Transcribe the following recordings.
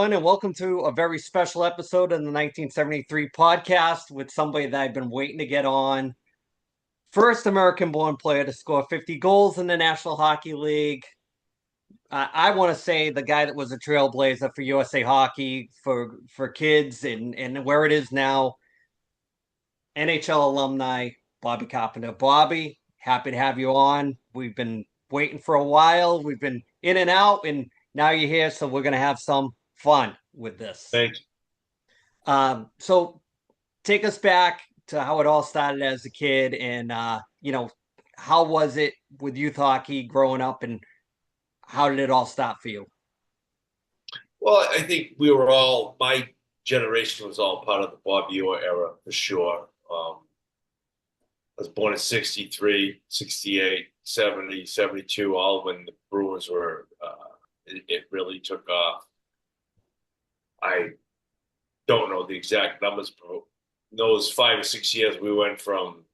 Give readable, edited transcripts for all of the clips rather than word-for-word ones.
everyone, and welcome to a very special episode of the 1973 podcast with somebody that I've been waiting to get on. First American-born player to score 50 goals in the National Hockey League. I want to say the guy that was a trailblazer for USA Hockey for kids and where it is now. NHL alumni Bobby Carpenter. Bobby, happy to have you on. We've been waiting for a while. We've been in and out, and now you're here, so we're going to have some fun with this. Thank you. So take us back to how it all started as a kid, and how was it with youth hockey growing up, and how did it all start for you? Well, I think my generation was all part of the Bobby Orr era for sure. I was born in 63, 68, 70, 72, all when the Brewers it really took off. I don't know the exact numbers, but in those 5 or 6 years, we went from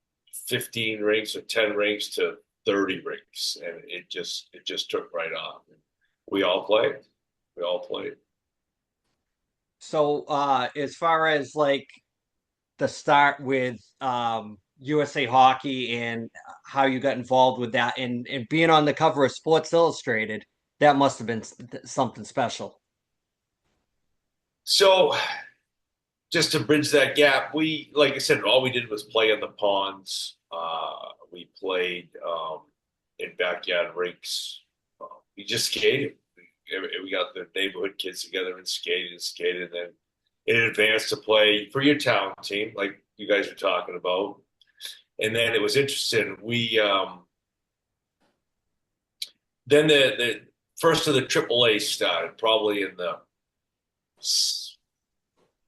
15 rinks or 10 rinks to 30 rinks, and it just took right off. We all played. We all played. So, as far as like the start with USA Hockey and how you got involved with that, and being on the cover of Sports Illustrated, that must have been something special. So just to bridge that gap, like I said, all we did was play in the ponds. We played in backyard rinks. We just skated. We got the neighborhood kids together and skated, and then it advanced to play for your town team, like you guys were talking about. And then it was interesting. We then the first of the AAA started, probably in the,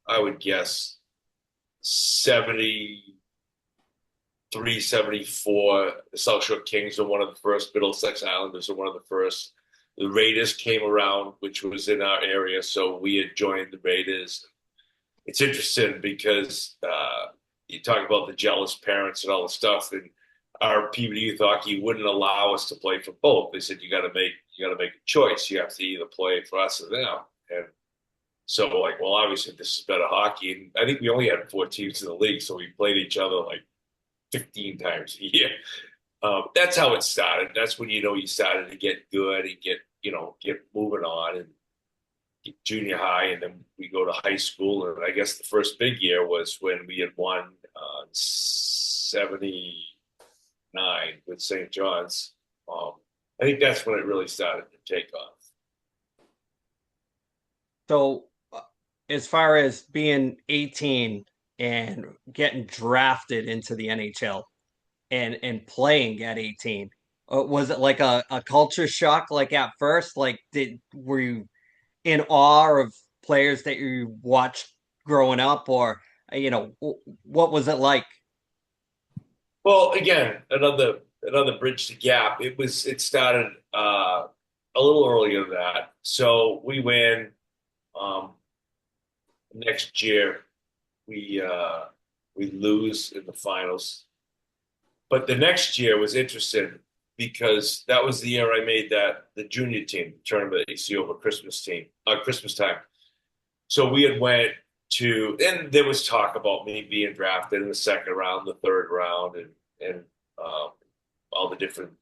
I would guess, 73, 74. The South Shore Kings were one of the first. Middlesex Islanders were one of the first. The Raiders came around, which was in our area, so we had joined the Raiders. It's interesting because you talk about the jealous parents and all the stuff, and our Peabody Youth Hockey wouldn't allow us to play for both. They said you got to make a choice. You have to either play for us or them. And so, like, well, obviously this is better hockey. And I think we only had 4 teams in the league, so we played each other like 15 times a year. That's how it started. That's when you started to get good and get moving on and get junior high, and then we go to high school. And I guess the first big year was when we had won 79 with St. John's. I think that's when it really started to take off. So, as far as being 18 and getting drafted into the NHL and playing at 18, was it like a culture shock? Like at first, like were you in awe of players that you watched growing up, or what was it like? Well, again, another bridge to gap. It started a little earlier than that. So we win. Next year, we lose in the finals. But the next year was interesting because that was the year I made the junior team tournament at AC over Christmas time. So we had went to, and there was talk about me being drafted in the second round, the third round, and all the different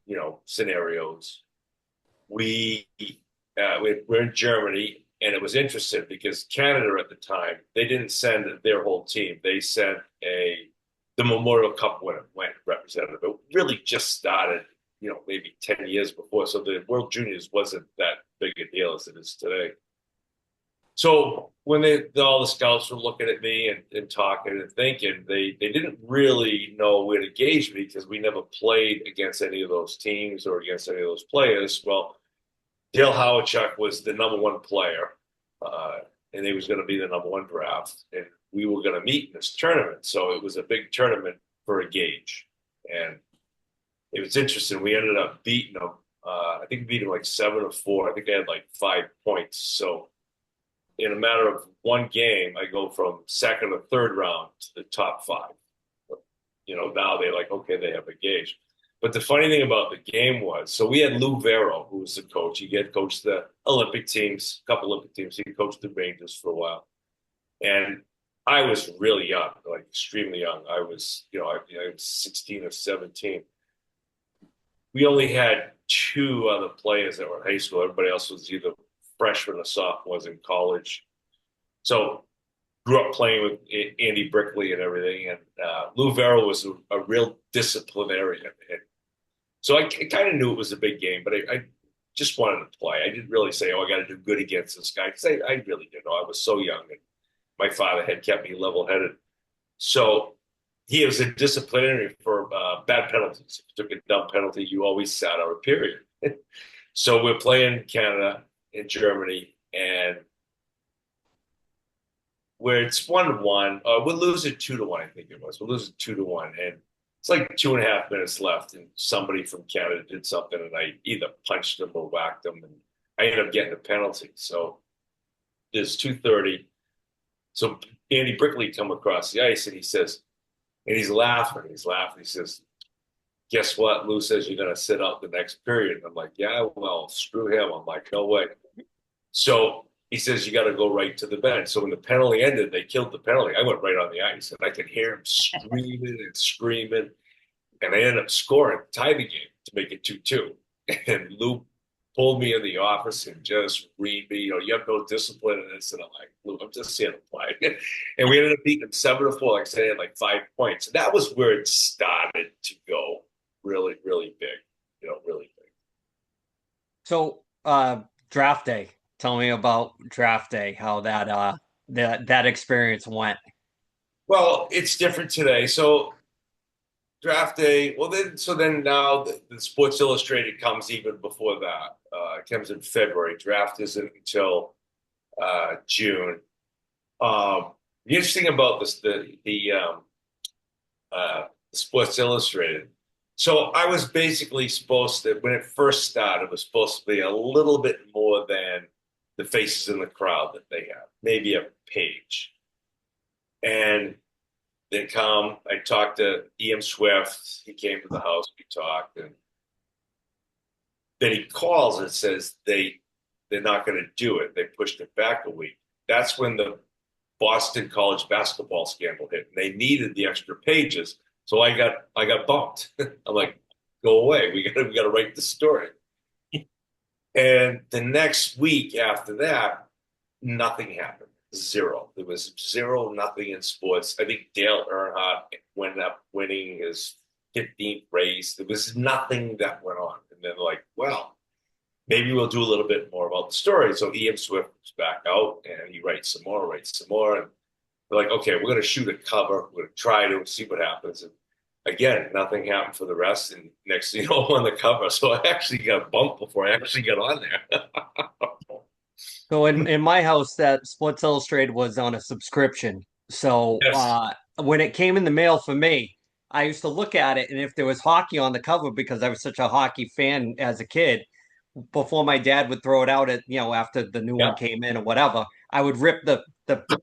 scenarios. We're in Germany, and it was interesting because Canada at the time, they didn't send their whole team. They sent the Memorial Cup winner went representative. It really just started, maybe 10 years before. So the World Juniors wasn't that big a deal as it is today. So when all the scouts were looking at me and talking and thinking, they didn't really know where to gauge me because we never played against any of those teams or against any of those players. Well, Dale Howachuk was the number one player, and he was going to be the number one draft, and we were going to meet in this tournament. So it was a big tournament for a gauge, and it was interesting. We ended up beating them. I think we beat them like 7-4. I think I had like 5 points. So in a matter of one game, I go from second or third round to the top 5. Now they're like, okay, they have a gauge. But the funny thing about the game was, so we had Lou Vero, who was the coach. He had coached the Olympic teams, a couple Olympic teams. He coached the Rangers for a while. And I was really young, like extremely young. I was, I was 16 or 17. We only had two other players that were in high school. Everybody else was either freshmen or sophomores in college. So grew up playing with Andy Brickley and everything. And Lou Vero was a real disciplinarian. And so I kind of knew it was a big game, but I just wanted to play. I didn't really say, oh, I got to do good against this guy, because I really didn't know. I was so young, and my father had kept me level-headed. So he was a disciplinary for bad penalties. If you took a dumb penalty, you always sat out a period. So we're playing Canada and Germany, and where it's 1-1, we're losing 2-1, I think it was. We're losing 2-1, and it's like 2.5 minutes left, and somebody from Canada did something, and I either punched them or whacked them, and I ended up getting a penalty. So there's 2:30. So Andy Brickley come across the ice, and he says, and he's laughing. He says, guess what? Lou says you're going to sit out the next period. And I'm like, yeah, well, screw him. I'm like, no way. So he says, you got to go right to the bench. So when the penalty ended, they killed the penalty. I went right on the ice, and I could hear him screaming and screaming. And I ended up scoring, tie the game to make it 2-2. And Lou pulled me in the office and just read me, you have no discipline in this. And I'm like, Lou, I'm just here to play. And we ended up beating them 7-4, like I said, had like 5 points. And that was where it started to go really, really big, really big. So, draft day. Tell me about draft day, how that experience went. Well, it's different today. So draft day, well then now the Sports Illustrated comes even before that. It comes in February. Draft isn't until June. The interesting about this, Sports Illustrated. So I was basically supposed to, when it first started, it was supposed to be a little bit more than the faces in the crowd that they have, maybe a page. And they come, I talked to E.M. Swift. He came to the house, we talked, and then he calls and says they're not going to do it. They pushed it back a week. That's when the Boston college basketball scandal hit. And they needed the extra pages, so I got bumped. I'm like, go away. We got to write the story. And the next week after that, nothing happened. Zero. There was zero, nothing in sports. I think Dale Earnhardt went up winning his 15th race. There was nothing that went on. And then like, well, maybe we'll do a little bit more about the story. So E.M. Swift was back out, and he writes some more. And we're like, okay, we're going to shoot a cover. We're going to try to see what happens. And again, nothing happened for the rest. And next thing you know, on the cover. So I actually got bumped before I actually got on there. So in my house, that Sports Illustrated was on a subscription. So Yes. when it came in the mail for me, I used to look at it, and if there was hockey on the cover, because I was such a hockey fan as a kid, before my dad would throw it out at, after the new one Yeah. came in or whatever, I would rip the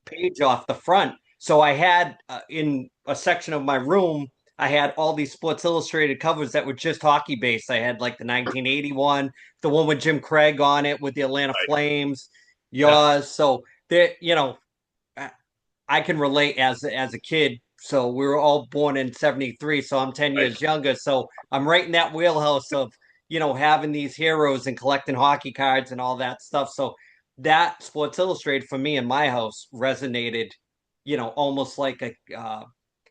page off the front. So I had in a section of my room, I had all these Sports Illustrated covers that were just hockey based. I had like the 1981, the one with Jim Craig on it with the Atlanta Right. Flames, Yeah. yours. So there, I can relate as a kid. So we were all born in 73, so I'm 10 Right. years younger. So I'm right in that wheelhouse of, having these heroes and collecting hockey cards and all that stuff. So that Sports Illustrated for me in my house resonated, almost like a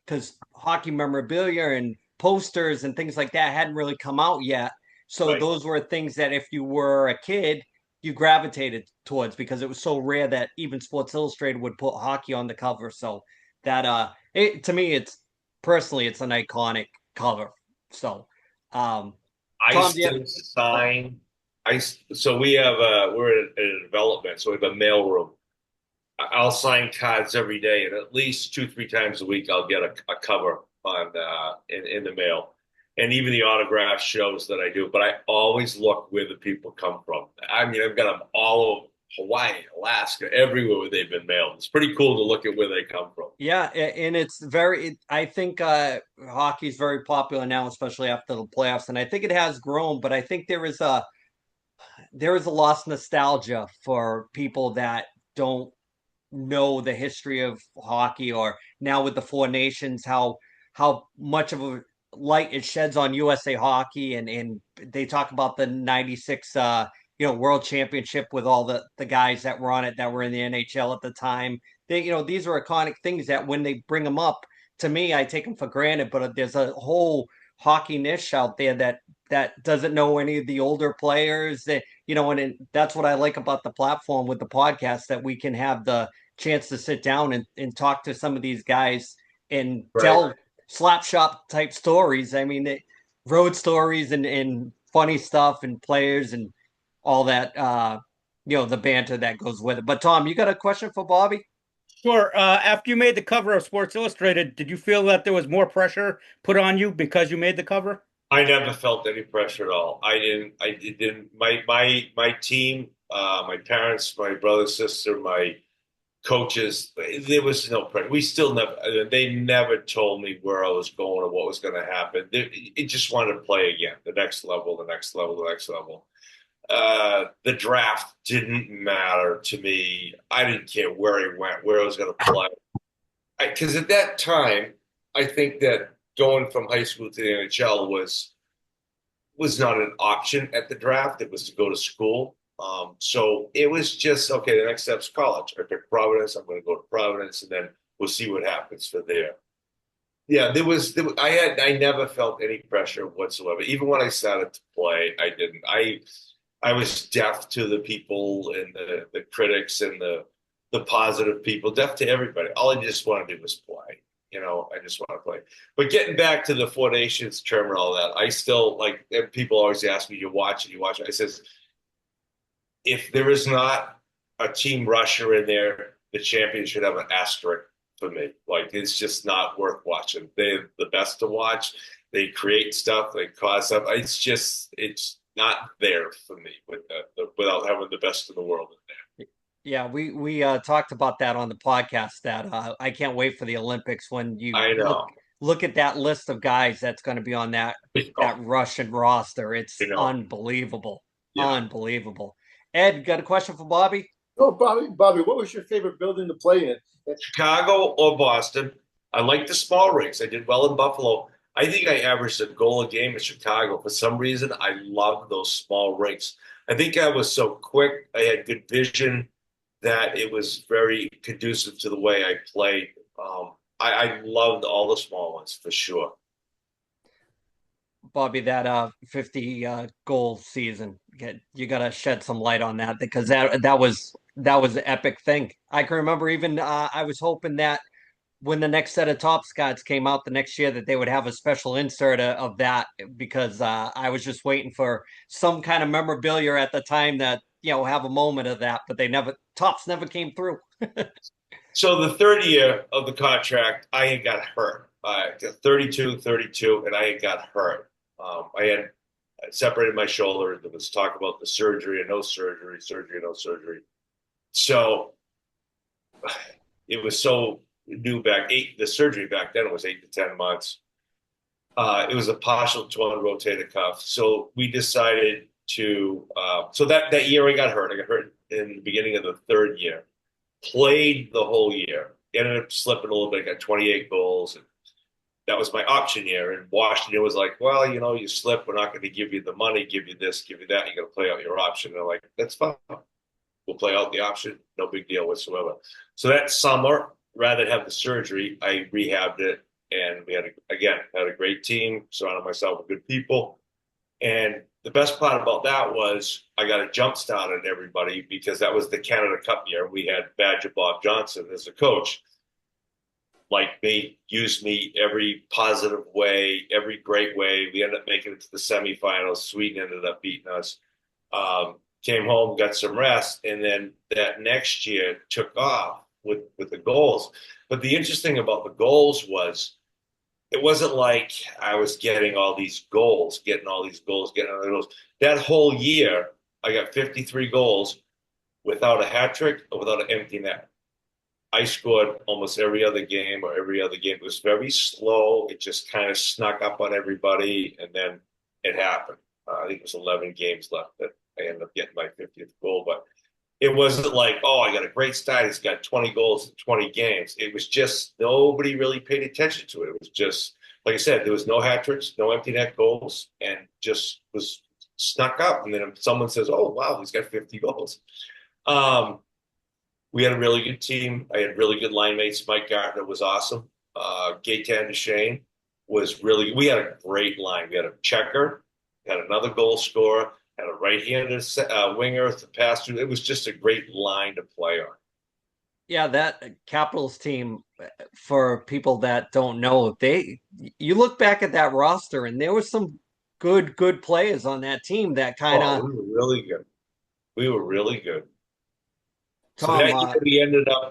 because hockey memorabilia and posters and things like that hadn't really come out yet. So Right. those were things that if you were a kid, you gravitated towards, because it was so rare that even Sports Illustrated would put hockey on the cover. So that to me, it's personally, it's an iconic cover. So um I Tom, do you have, still sign. So we have we're in a development, so we have a mail room. I'll sign cards every day, and at least 2, 3 times a week, I'll get a cover on in the mail, and even the autograph shows that I do. But I always look where the people come from. I mean, I've got them all over Hawaii, Alaska, everywhere where they've been mailed. It's pretty cool to look at where they come from. Yeah, and it's I think hockey's very popular now, especially after the playoffs, and I think it has grown, but I think there is a lost nostalgia for people that don't know the history of hockey, or now with the Four Nations, how much of a light it sheds on USA Hockey, and they talk about the '96 World Championship with all the guys that were on it that were in the NHL at the time. These are iconic things that when they bring them up, to me, I take them for granted, but there's a whole hockey niche out there that doesn't know any of the older players that and that's what I like about the platform with the podcast, that we can have the chance to sit down and talk to some of these guys and Right. tell slap shop type stories. I mean, road stories and funny stuff and players and all that, the banter that goes with it. But Tom, you got a question for Bobby? Sure. After you made the cover of Sports Illustrated, did you feel that there was more pressure put on you because you made the cover? I never felt any pressure at all. I didn't. I didn't. My team, my parents, my brother, sister, my coaches. There was no pressure. We still never. They never told me where I was going or what was going to happen. It just wanted to play again, the next level, the next level, the next level. The draft didn't matter to me. I didn't care where he went, where I was going to play. Because at that time, I think that going from high school to the NHL was not an option at the draft. It was to go to school. So it was just okay. The next step's college. I picked Providence. I'm going to go to Providence, and then we'll see what happens for there. Yeah, I never felt any pressure whatsoever. Even when I started to play, I didn't. I was deaf to the people and the critics and the positive people, deaf to everybody. All I just wanted to do was play. I just want to play. But getting back to the Four Nations term and all that, I still like. People always ask me, "You watch it? You watch it?" I says, if there is not a team rusher in there, the champion should have an asterisk for me. Like it's just not worth watching. They're the best to watch. They create stuff. They cause stuff. It's not there for me without having the best in the world in there. Yeah, we talked about that on the podcast. That I can't wait for the Olympics when you I know. look at that list of guys that's going to be on that Russian roster. It's You know. unbelievable, Yeah. unbelievable. Ed, got a question for Bobby? Oh, Bobby, what was your favorite building to play in? Chicago or Boston. I like the small rinks. I did well in Buffalo. I think I averaged a goal a game in Chicago. For some reason, I love those small rinks. I think I was so quick. I had good vision that it was very conducive to the way I played. I loved all the small ones for sure. Bobby, that 50 goal season. You got to shed some light on that, because that was an epic thing. I can remember even I was hoping that when the next set of Top Scots came out the next year, that they would have a special insert of that, because I was just waiting for some kind of memorabilia at the time that have a moment of that, but Tops never came through. So the third year of the contract, I had got hurt. I got 32, and I had got hurt. I had separated my shoulder. There was talk about the surgery and no surgery, surgery, no surgery. So it was so new the surgery back then was 8 to 10 months. It was a partial torn rotator cuff. So we decided so that year I got hurt. I got hurt in the beginning of the third year. Played the whole year. Ended up slipping a little bit. Got 28 goals. And that was my option year. And Washington was like, well, you slip. We're not going to give you the money, give you this, give you that. You got to play out your option. And they're like, that's fine. We'll play out the option. No big deal whatsoever. So that summer, rather than have the surgery, I rehabbed it. And we had a great team, surrounded myself with good people. And the best part about that was I got a jump start on everybody, because that was the Canada Cup year. We had Badger Bob Johnson as a coach. Like me, used me every positive way, every great way. We ended up making it to the semifinals. Sweden ended up beating us. Came home, got some rest, and then that next year took off with the goals. But the interesting about the goals was it wasn't like I was getting all these goals, getting all these goals. That whole year, I got 53 goals. without a hat trick or without an empty net. I scored almost every other game or every other game. It was very slow. It just kind of snuck up on everybody, and then it happened. I think it was 11 games left that I ended up getting my 50th goal. But it wasn't like, oh, I got a great start. He's got 20 goals in 20 games. It was just nobody really paid attention to it. It was just, like I said, there was no hat tricks, no empty net goals, and just was snuck up. And then someone says, oh, wow, he's got 50 goals. We had a really good team. I had really good line mates. Mike Gardner was awesome. Gaetan Duchesne was really, we had a great line. We had a checker, had another goal scorer, had a right-handed winger to pass through. It was just a great line to play on. Yeah, that Capitals team, for people that don't know, you look back at that roster and there was some good players on that team that kind of. We were really good. We were really good. So Tom,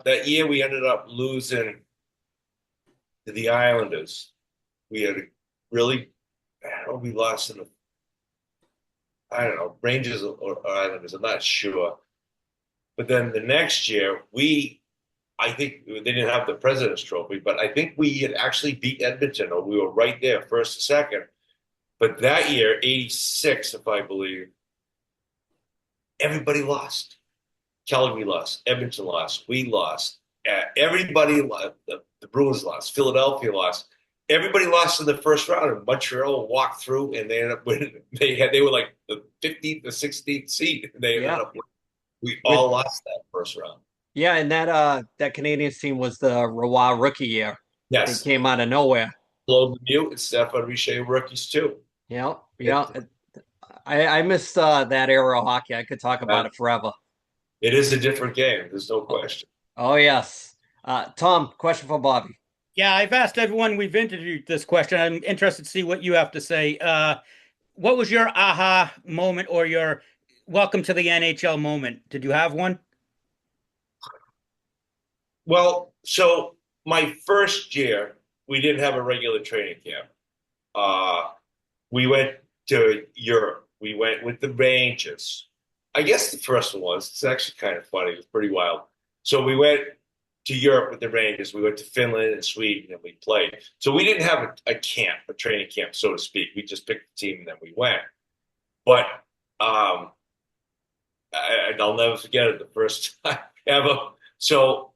that year we ended up losing to the Islanders. We had a really, we lost in the, I don't know, Rangers or Islanders. I'm not sure. But then the next year, I think they didn't have the President's Trophy, but I think we had actually beat Edmonton, or we were right there, first and second. But that year, 86, if I believe, everybody lost. Calgary lost. Edmonton lost. We lost. Everybody lost. The Bruins lost. Philadelphia lost. Everybody lost in the first round, and Montreal walked through, and they ended up winning. They were like the 15th or 16th seed. They ended up winning. We all lost that first round. Yeah, and that Canadiens team was the Roy rookie year. Yes, it came out of nowhere. Claude Lemieux and Stéphane Richer rookies too. Yeah. I missed that era of hockey. I could talk about it forever. It is a different game. There's no question. Oh, yes. Tom, question for Bobby. Yeah, I've asked everyone we've interviewed this question. I'm interested to see what you have to say. What was your aha moment or your welcome to the NHL moment? Did you have one? Well, so my first year, we didn't have a regular training camp. We went to Europe. We went with the Rangers. I guess the first one was. It's actually kind of funny. It was pretty wild. So we went to Europe with the Rangers. We went to Finland and Sweden, and we played. So we didn't have a camp, a training camp, so to speak. We just picked the team, and then we went. But I'll never forget it, the first time ever. So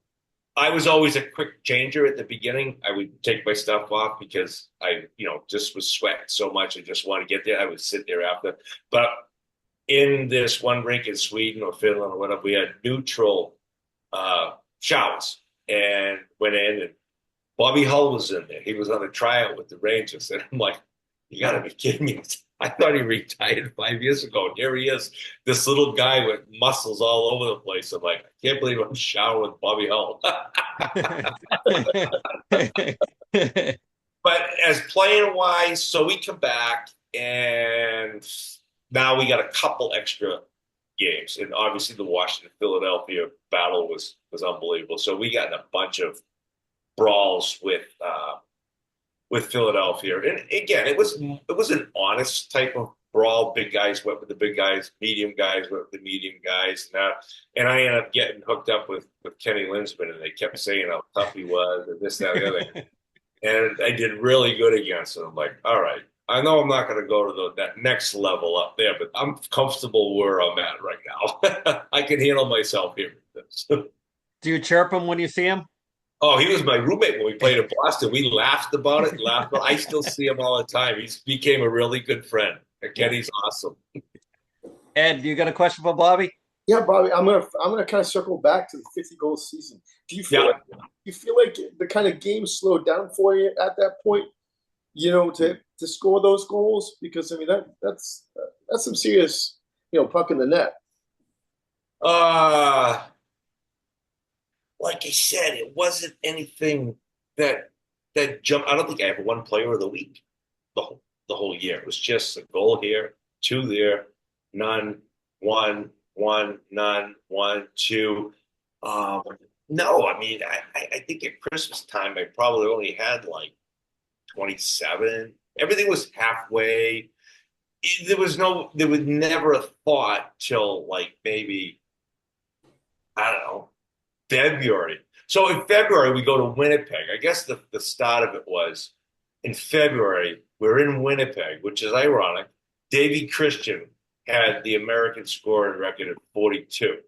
I was always a quick changer at the beginning. I would take my stuff off because I, just was sweating so much. I just wanted to get there. I would sit there after. But in this one rink in Sweden or Finland or whatever, we had neutral showers, and went in, and Bobby Hull was in there. He was on a tryout with the Rangers, and I'm like, you got to be kidding me. I thought he retired 5 years ago, and here he is, this little guy with muscles all over the place. I'm like, I can't believe I'm showering with Bobby Hull. But as playing wise, so we come back, and now we got a couple extra games, and obviously the Washington-Philadelphia battle was unbelievable. So we got in a bunch of brawls with Philadelphia, and again, it was an honest type of brawl. Big guys went with the big guys, medium guys went with the medium guys, and I ended up getting hooked up with Kenny Linsman, and they kept saying how tough he was, and this, that, and the other. And I did really good against him. I'm like, all right, I know I'm not going to go to that next level up there, but I'm comfortable where I'm at right now. I can handle myself here. Do you chirp him when you see him? Oh, he was my roommate when we played in Boston. We laughed about it. I still see him all the time. He became a really good friend. Kenny's awesome. Ed, you got a question for Bobby? Yeah, Bobby, I'm gonna kind of circle back to the 50-goal season. Do you feel like the kind of game slowed down for you at that point? To score those goals, because I mean that's some serious puck in the net. Like I said, it wasn't anything that jumped. I don't think I ever won Player of the Week the whole year. It was just a goal here, two there, none, one, none, one, two. No, I mean, I think at Christmas time I probably only had like 27. Everything was halfway. There was never a thought till like maybe I don't know, February. So in February, we go to Winnipeg. I guess the start of it was in February, we're in Winnipeg, which is ironic. Davey Christian had the American scoring record at 42.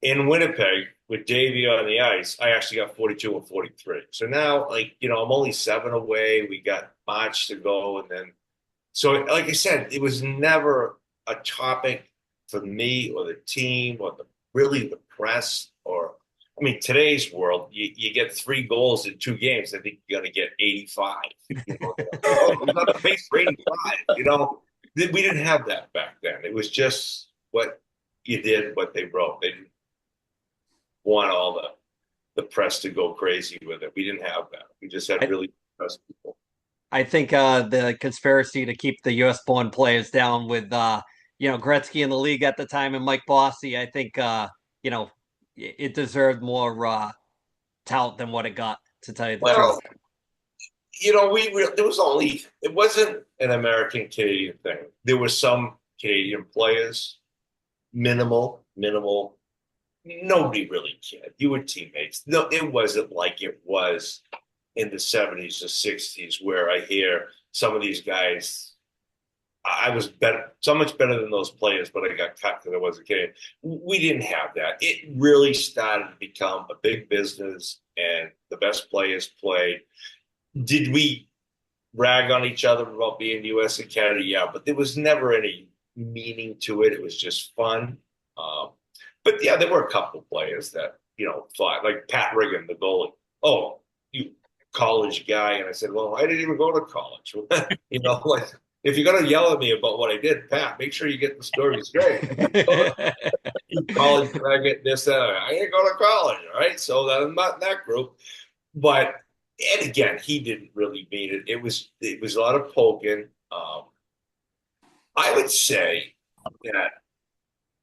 In Winnipeg, with Davey on the ice, I actually got 42 and 43. So now, like, I'm only 7 away. We got March to go. And then, so like I said, it was never a topic for me or the team or really the press or, I mean, today's world, you get 3 goals in 2 games. I think you're going to get 85. Oh, he's on the pace for 85. We didn't have that back then. It was just what you did, what they wrote. They didn't want all the press to go crazy with it. We didn't have that. We just had really press people. I think the conspiracy to keep the U.S. born players down with Gretzky in the league at the time and Mike Bossy, I think it deserved more tout than what it got, to tell you the truth. It wasn't an American Canadian thing. There were some Canadian players, minimal. Nobody really cared. You were teammates. No, it wasn't like it was in the 70s or 60s where I hear some of these guys. I was better, so much better than those players, but I got cut because I wasn't Canadian. We didn't have that. It really started to become a big business, and the best players played. Did we rag on each other about being U.S. and Canada? Yeah, but there was never any meaning to it. It was just fun. But yeah, there were a couple of players that, thought, like Pat Riggin, the goalie. Oh, you college guy. And I said, well, I didn't even go to college. Like, if you're going to yell at me about what I did, Pat, make sure you get the story straight. College, I get this, that. I didn't go to college, all right? So I'm not in that group. But, and again, he didn't really mean it. It was a lot of poking. I would say that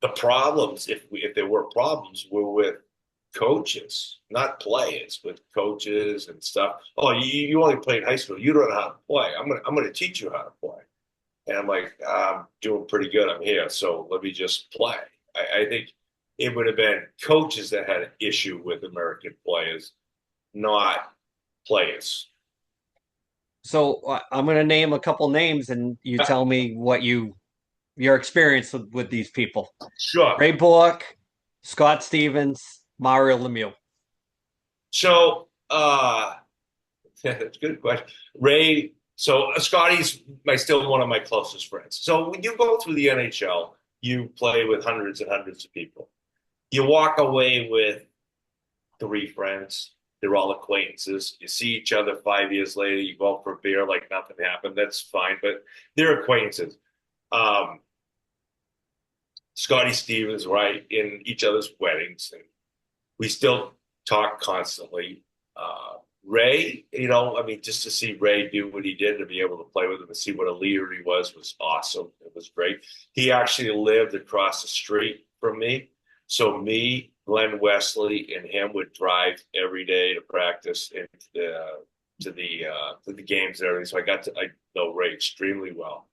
the problems, if there were problems, were with coaches, not players, with coaches and stuff. Oh, you only played high school. You don't know how to play. I'm gonna teach you how to play. And I'm like, I'm doing pretty good. I'm here, so let me just play. I think it would have been coaches that had an issue with American players, not players. So I'm going to name a couple names, and you tell me what your experience with these people. Sure. Ray Bourque, Scott Stevens, Mario Lemieux. So, that's a good question. Ray, so Scotty's still one of my closest friends. So when you go through the NHL, you play with hundreds and hundreds of people. You walk away with 3 friends. They're all acquaintances. You see each other 5 years later. You go out for a beer like nothing happened. That's fine, but they're acquaintances. Scotty Stevens, right, in each other's weddings, and we still talk constantly. Ray, just to see Ray do what he did, to be able to play with him and see what a leader he was awesome. It was great. He actually lived across the street from me. So me, Glenn Wesley, and him would drive every day to practice and to the games and everything. So I know Ray extremely well.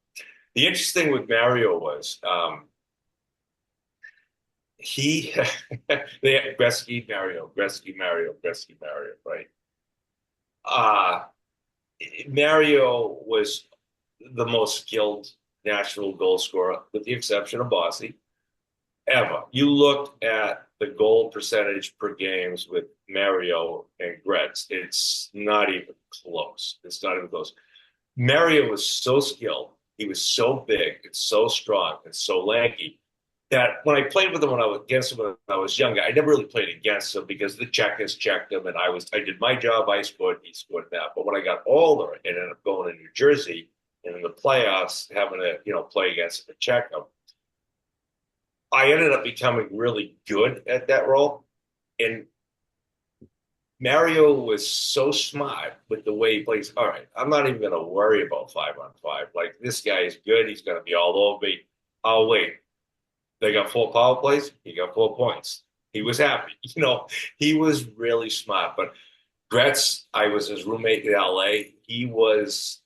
The interesting thing with Mario was they had Gretzky, Mario, right? Mario was the most skilled natural goal scorer, with the exception of Bossy, ever. You looked at the goal percentage per games with Mario and Gretz, it's not even close. Mario was so skilled. He was so big and so strong and so lanky that when I played with him when I was younger, I never really played against him because the checkers checked him, and I did my job. I scored, he scored that. But when I got older and ended up going to New Jersey and in the playoffs having to play against him and check him, I ended up becoming really good at that role. And Mario was so smart with the way he plays. All right, I'm not even going to worry about 5-on-5. Like, this guy is good. He's going to be all over me. I'll wait. They got 4 power plays. He got 4 points. He was happy. He was really smart. But Gretz, I was his roommate in LA. He was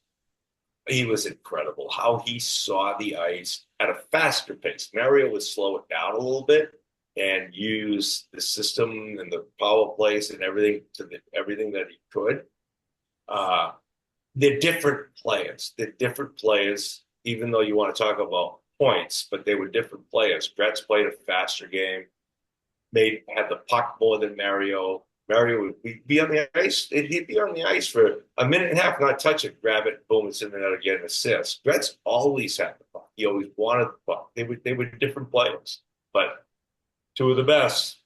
incredible. How he saw the ice at a faster pace. Mario would slow it down a little bit, and use the system and the power plays and everything everything that he could. They're different players. They're different players, even though you want to talk about points, but they were different players. Gretz played a faster game, had the puck more than Mario. Mario would be on the ice. He'd be on the ice for a minute and a half, not touch it, grab it, boom, it's in the net again, assist. Gretz always had the puck. He always wanted the puck. They were different players, but two of the best.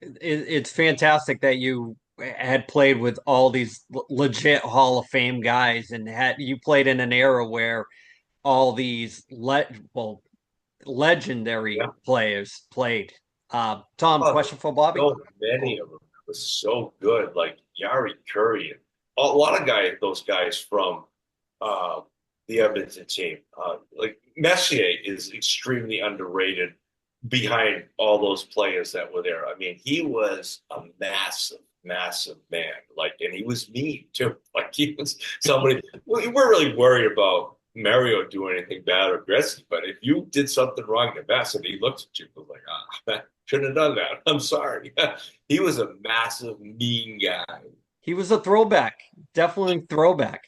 It's fantastic that you had played with all these legit Hall of Fame guys, and you played in an era where all these legendary players played. Tom, question for Bobby? So many of them were so good, like Yari Curry and a lot of those guys from the Edmonton team. Like Messier is extremely underrated behind all those players that were there. I mean, he was a massive, massive man. Like, and he was mean too. Like, he was somebody. We weren't really worried about Mario doing anything bad or aggressive, but if you did something wrong to Mess and he looked at you, was like, man, shouldn't have done that. I'm sorry. He was a massive, mean guy. He was a throwback, definitely throwback.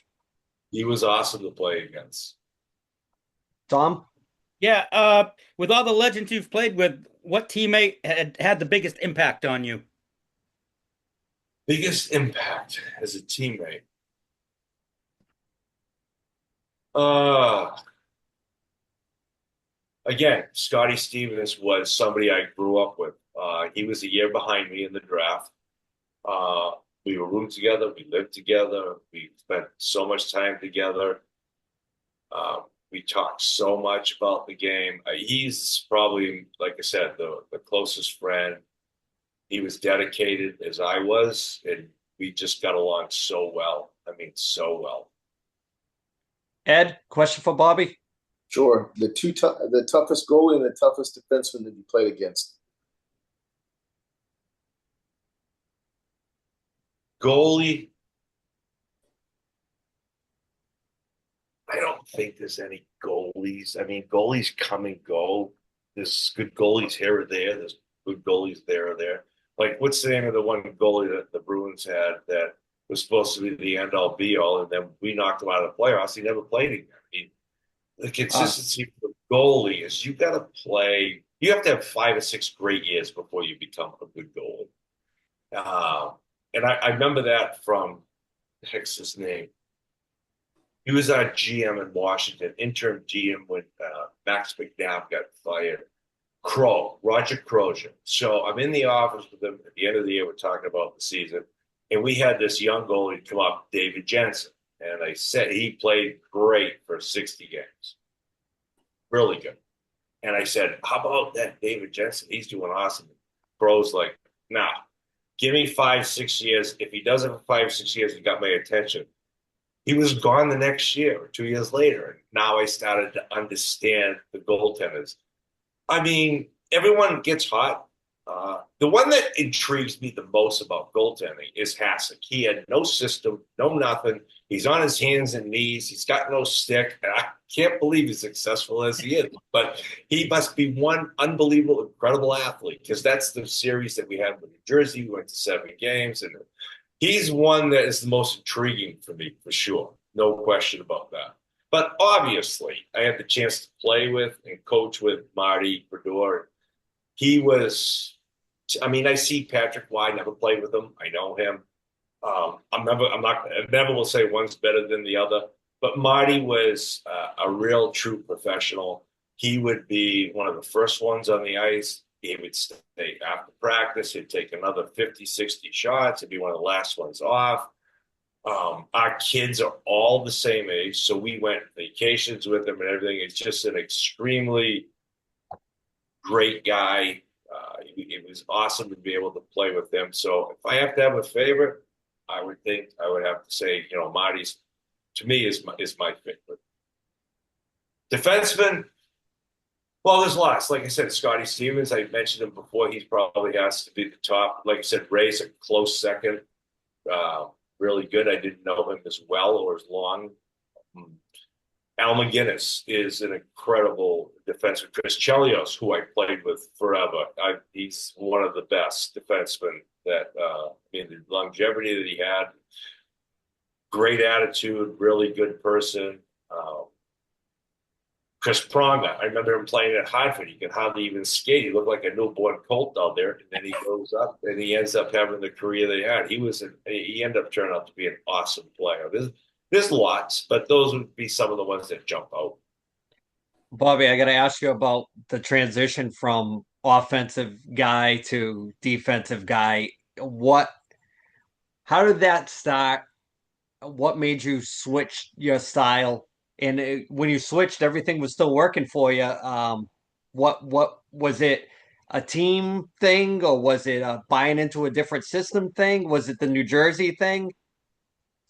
He was awesome to play against. Tom? Yeah, with all the legends you've played with, what teammate had the biggest impact on you? Biggest impact as a teammate. Again, Scotty Stevens was somebody I grew up with. He was a year behind me in the draft. We were roomed together. We lived together. We spent so much time together. We talked so much about the game. He's probably, like I said, the closest friend. He was dedicated as I was, and we just got along so well. I mean, so well. Ed, question for Bobby? Sure. The toughest goalie and the toughest defenseman that you played against. Goalie. I don't think there's any goalies. I mean, goalies come and go. There's good goalies here or there. There's good goalies there or there. Like, what's the name of the one goalie that the Bruins had that was supposed to be the end-all be-all, and then we knocked him out of the playoffs? He never played again. I mean, the consistency for the goalie is you got to play. You have to have 5 or 6 great years before you become a good goalie. And I remember that from, heck's his name? He was our GM in Washington, interim GM when Max McNabb got fired. Roger Crozier. So I'm in the office with him at the end of the year. We're talking about the season. And we had this young goalie come up, David Jensen. And I said he played great for 60 games. Really good. And I said, how about that David Jensen? He's doing awesome. Cro's like, nah, give me 5, 6 years. If he does it for 5, 6 years, he got my attention. He was gone the next year or 2 years later. And now I started to understand the goaltenders. I mean, everyone gets hot. The one that intrigues me the most about goaltending is Hasek. He had no system, no nothing. He's on his hands and knees. He's got no stick. And I can't believe he's successful as he is. But he must be one unbelievable, incredible athlete, because that's the series that we had with New Jersey. We went to 7 games. And he's one that is the most intriguing for me, for sure. No question about that. But obviously, I had the chance to play with and coach with Marty Brodeur. He was, I mean, I see Patrick Waugh, never played with him. I know him. I never will say one's better than the other. But Marty was a real, true professional. He would be one of the first ones on the ice. He would stay after practice. He'd take another 50, 60 shots. He'd be one of the last ones off. Our kids are all the same age, so we went vacations with him and everything. It's just an extremely great guy. It was awesome to be able to play with him. So if I have to have a favorite, I would have to say, Marty's, to me, is my favorite. Defenseman, well, there's lots. Like I said, Scotty Stevens, I mentioned him before. He probably has to be the top. Like I said, Ray's a close second. Really good. I didn't know him as well or as long. Al McGinnis is an incredible defenseman. Chris Chelios, who I played with forever, he's one of the best defensemen that, the longevity that he had, great attitude, really good person. Chris Pronger, I remember him playing at Hartford. He could hardly even skate. He looked like a newborn colt out there. And then he goes up and he ends up having the career they had. He ended up turning out to be an awesome player. There's lots, but those would be some of the ones that jump out. Bobby, I got to ask you about the transition from offensive guy to defensive guy. How did that start? What made you switch your style? And when you switched, everything was still working for you. What was it? A team thing, or was it buying into a different system thing? Was it the New Jersey thing?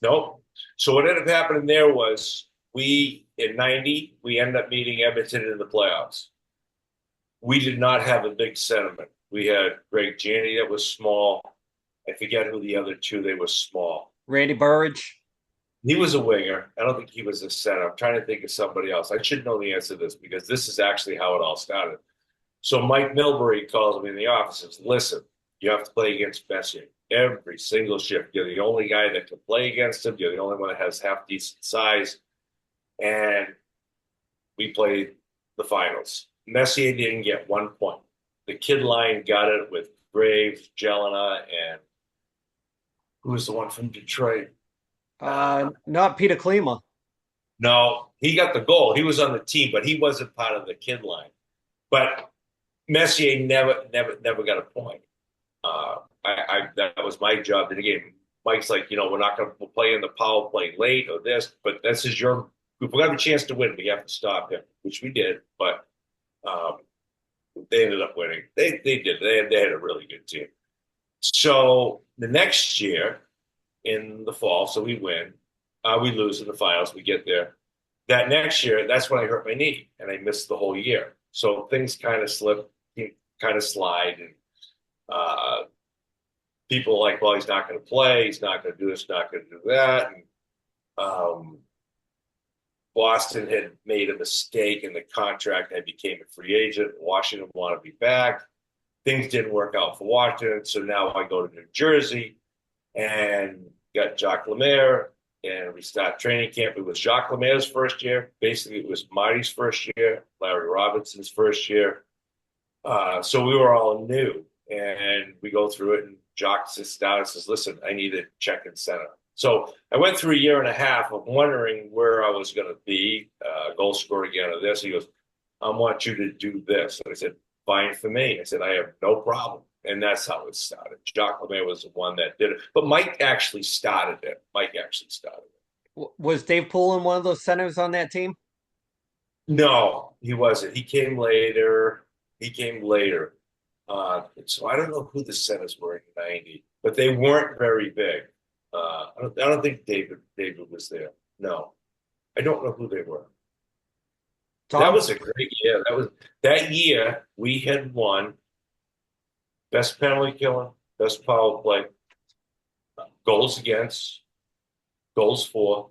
Nope. So what ended up happening there was in '90, we ended up meeting Edmonton in the playoffs. We did not have a big centerman. We had Greg Janney that was small. I forget who the other two, they were small. Randy Burridge. He was a winger. I don't think he was a center. I'm trying to think of somebody else. I should know the answer to this because this is actually how it all started. So Mike Milbury calls me in the office and says, listen, you have to play against Messier every single shift. You're the only guy that can play against him. You're the only one that has half decent size. And we played the finals. Messier didn't get 1 point. The kid line got it with Graves, Jelena, and who was the one from Detroit? Not Peter Klima. No, he got the goal. He was on the team, but he wasn't part of the kid line. But Messier never got a point. That was my job in the game. Mike's like, we're not going to play in the power play late or this, but this is if we have a chance to win, we have to stop him, which we did. But they ended up winning. They did. They had a really good team. So the next year in the fall, so we win. We lose in the finals. We get there. That next year, that's when I hurt my knee, and I missed the whole year. So things kind of slip, kind of slide, and people are like, well, he's not going to play. He's not going to do this, not going to do that. And Boston had made a mistake in the contract. I became a free agent. Washington wanted me back. Things didn't work out for Washington, so now I go to New Jersey and got Jacques Lemaire, and we start training camp. It was Jacques Lemaire's first year. Basically, it was Marty's first year, Larry Robinson's first year. So we were all new, and we go through it, and Jacques sits down and says, listen, I need a check in center. So I went through a year and a half of wondering where I was going to be, goal scorer again or this. He goes, I want you to do this. And I said, fine for me. I said, I have no problem. And that's how it started. Jacques Lemaire was the one that did it. But Mike actually started it. Was Dave Poulin one of those centers on that team? No, he wasn't. He came later. So I don't know who the centers were in '90, but they weren't very big. I don't think David was there. No, I don't know who they were. That was a great year. That year we had won best penalty killing, best power play, goals against, goals for,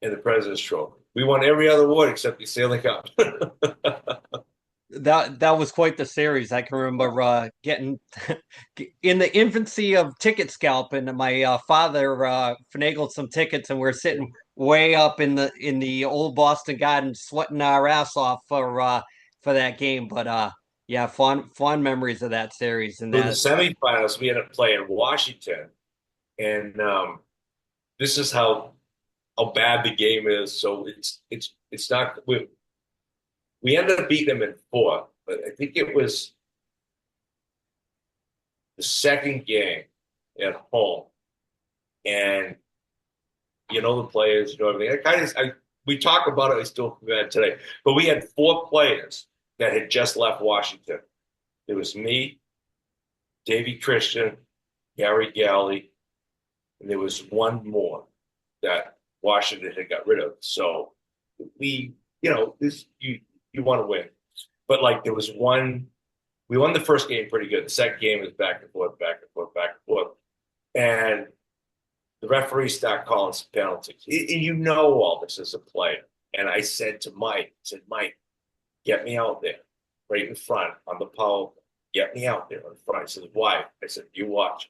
and the President's Trophy. We won every other award except the Stanley Cup. That was quite the series. I can remember getting in the infancy of ticket scalping. My father finagled some tickets, and we're sitting way up in the old Boston Garden, sweating our ass off for that game. But yeah, fond memories of that series. And in the semifinals, we ended up playing Washington, and this is how bad the game is. So it's not. We ended up beating them in 4, but I think it was the second game at home, and the players, everything. We talk about it. I still forget today, but we had 4 players that had just left Washington. It was me, Davey Christian, Gary Galley, and there was one more that Washington had got rid of. So we, you want to win. But there was one, we won the first game pretty good. The second game was back and forth. And the referees start calling some penalties. And all this as a player. And I said to Mike, Mike, get me out there right in front on the power. Get me out there in front. I said, why? I said, you watch.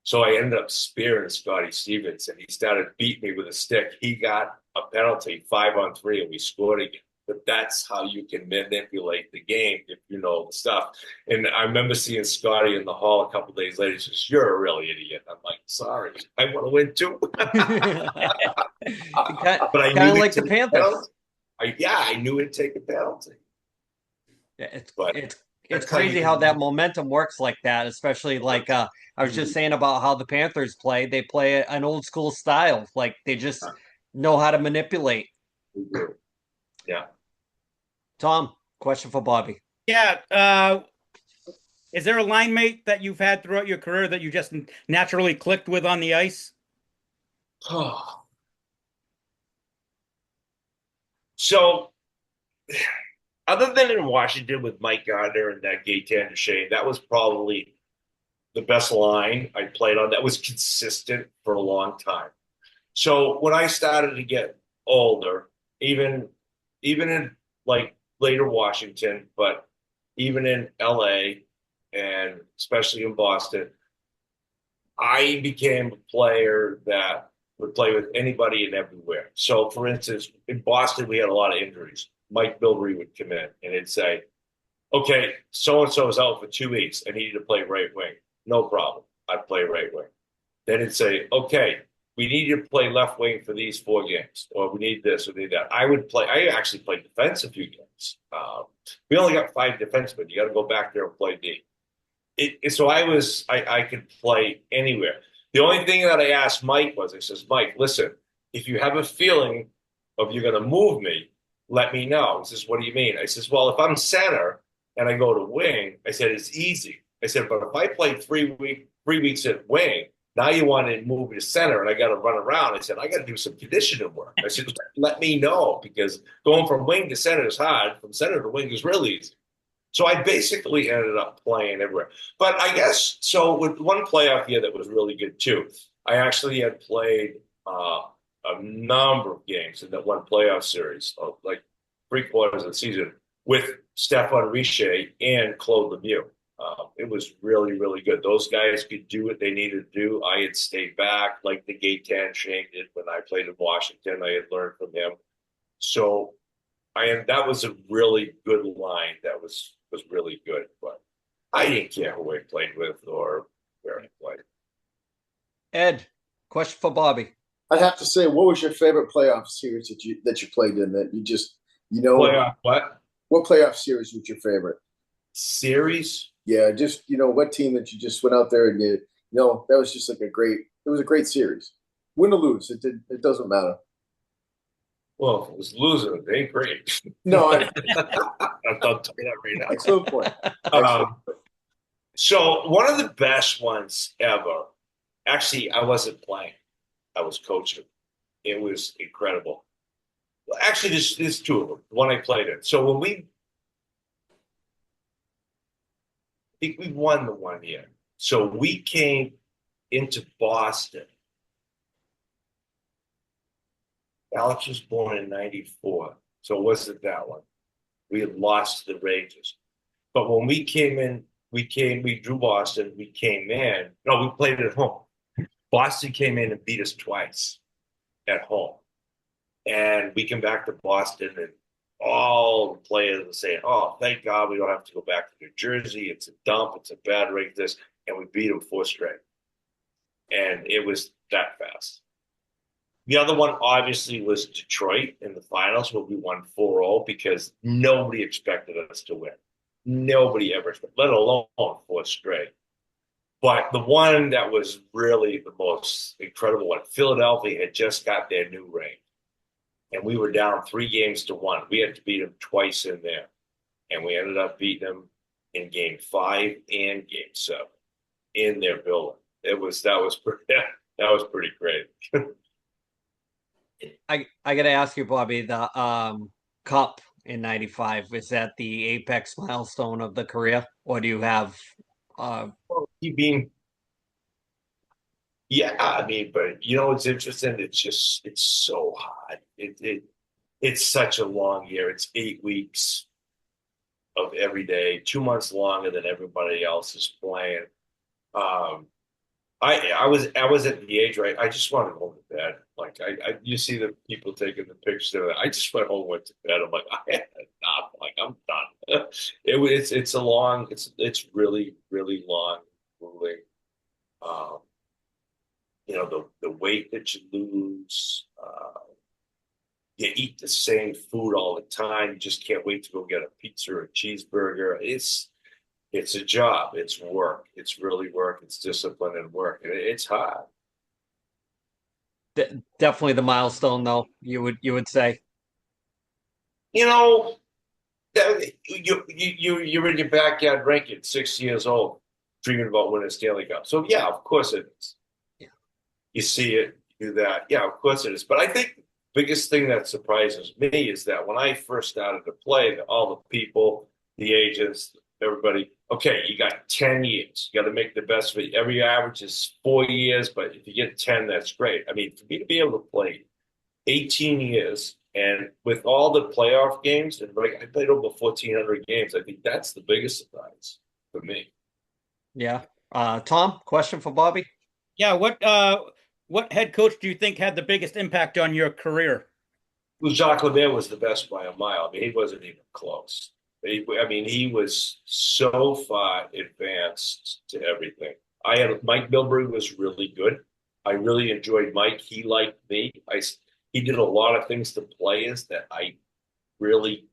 So I ended up spearing Scotty Stevens, and he started beating me with a stick. He got a penalty 5-on-3, and we scored again. But that's how you can manipulate the game if you know the stuff. And I remember seeing Scotty in the hall a couple of days later. He says, "You're a real idiot." I'm like, "Sorry, I want to win too." But I kind of knew like the Panthers. I knew it'd take a penalty. Yeah, But it's crazy how that momentum works like that, especially like I was just saying about how the Panthers play. They play an old school style. Like they just know how to manipulate. Yeah. Tom, question for Bobby. Yeah. Is there a line mate that you've had throughout your career that you just naturally clicked with on the ice? So, other than in Washington with Mike Gardner and that Gaetan Duchesne, that was probably the best line I played on that was consistent for a long time. So when I started to get older, even in like later Washington, but even in LA and especially in Boston, I became a player that would play with anybody and everywhere. So for instance, in Boston, we had a lot of injuries. Mike Bilbrey would come in and he'd say, okay, so-and-so is out for 2 weeks. I need you to play right wing. No problem. I'd play right wing. Then it'd say, okay, we need you to play left wing for these 4 games, or we need this, or we need that. I actually played defense a few games. We only got 5 defensemen. You got to go back there and play D. So I could play anywhere. The only thing that I asked Mike was, I says, Mike, listen, if you have a feeling of you're going to move me, let me know. He says, what do you mean? I says, well, if I'm center and I go to wing, I said, it's easy. I said, but if I play 3 weeks at wing, now you want to move me to center and I got to run around. I said, I got to do some conditioning work. I said, let me know, because going from wing to center is hard. From center to wing is really easy. So I basically ended up playing everywhere. But I guess, so with one playoff year that was really good too, I actually had played a number of games in that one playoff series, like 3/4 of the season, with Stephane Richer and Claude Lemieux. It was really, really good. Those guys could do what they needed to do. I had stayed back like the Gaetan Duchesne did when I played in Washington. I had learned from him. So that was a really good line. That was really good. But I didn't care who I played with or where I played. Ed, question for Bobby. I have to say, what was your favorite playoff series that you played in that Playoff what? What playoff series was your favorite? Series? Yeah, just what team that you just went out there and that was just like it was a great series. Win or lose, it doesn't matter. Well, if it was losing, it ain't great. No, I'll tell you that right now. Excellent point. So one of the best ones ever, actually, I wasn't playing. I was coaching. It was incredible. Actually, there's 2 of them. The one I played in. So I think we won the one year. So we came into Boston. Alex was born in 94, so it wasn't that one. We had lost to the Rangers. But when we came in, we drew Boston, we came in. No, we played at home. Boston came in and beat us twice at home. And we came back to Boston, and all the players were saying, oh, thank God we don't have to go back to New Jersey. It's a dump. It's a bad rate, this. And we beat them 4 straight. And it was that fast. The other one, obviously, was Detroit in the finals, where we won 4-0 because nobody expected us to win. Nobody ever expected, let alone 4 straight. But the one that was really the most incredible one, Philadelphia had just got their new ring. And we were down 3-1. We had to beat them twice in there. And we ended up beating them in Game 5 and Game 7 in their building. That was pretty great. I got to ask you, Bobby, the cup in '95, is that the apex milestone of the career, or do you have? Yeah, I mean, but it's interesting. It's so hard. It it's such a long year. It's 8 weeks of every day, 2 months longer than everybody else is playing. I was at the age, right? I just wanted to go to bed. Like you see the people taking the pictures of it. I just went home, went to bed. I'm like, I had enough. Like I'm done. It's really really long, grueling. Um, the weight that you lose. You eat the same food all the time. You just can't wait to go get a pizza or a cheeseburger. It's a job. It's work. It's really work. It's discipline and work. And it's hard. Definitely the milestone, though. You would say. You know, you're in your backyard ranking, 6 years old, dreaming about winning a Stanley Cup. So yeah, of course it is. Yeah. You see it, you do that. Yeah, of course it is. But I think the biggest thing that surprises me is that when I first started to play, all the people, the agents, everybody, okay, you got 10 years. You got to make the best of it. Every average is 4 years, but if you get 10, that's great. I mean, for me to be able to play 18 years and with all the playoff games, and like I played over 1,400 games, I think that's the biggest surprise for me. Yeah. Tom, question for Bobby. Yeah, what head coach do you think had the biggest impact on your career? Well, Jacques Lemieux was the best by a mile. I mean, he wasn't even close. He was so far advanced to everything. Mike Milbury was really good. I really enjoyed Mike. He liked me. He did a lot of things to players that I really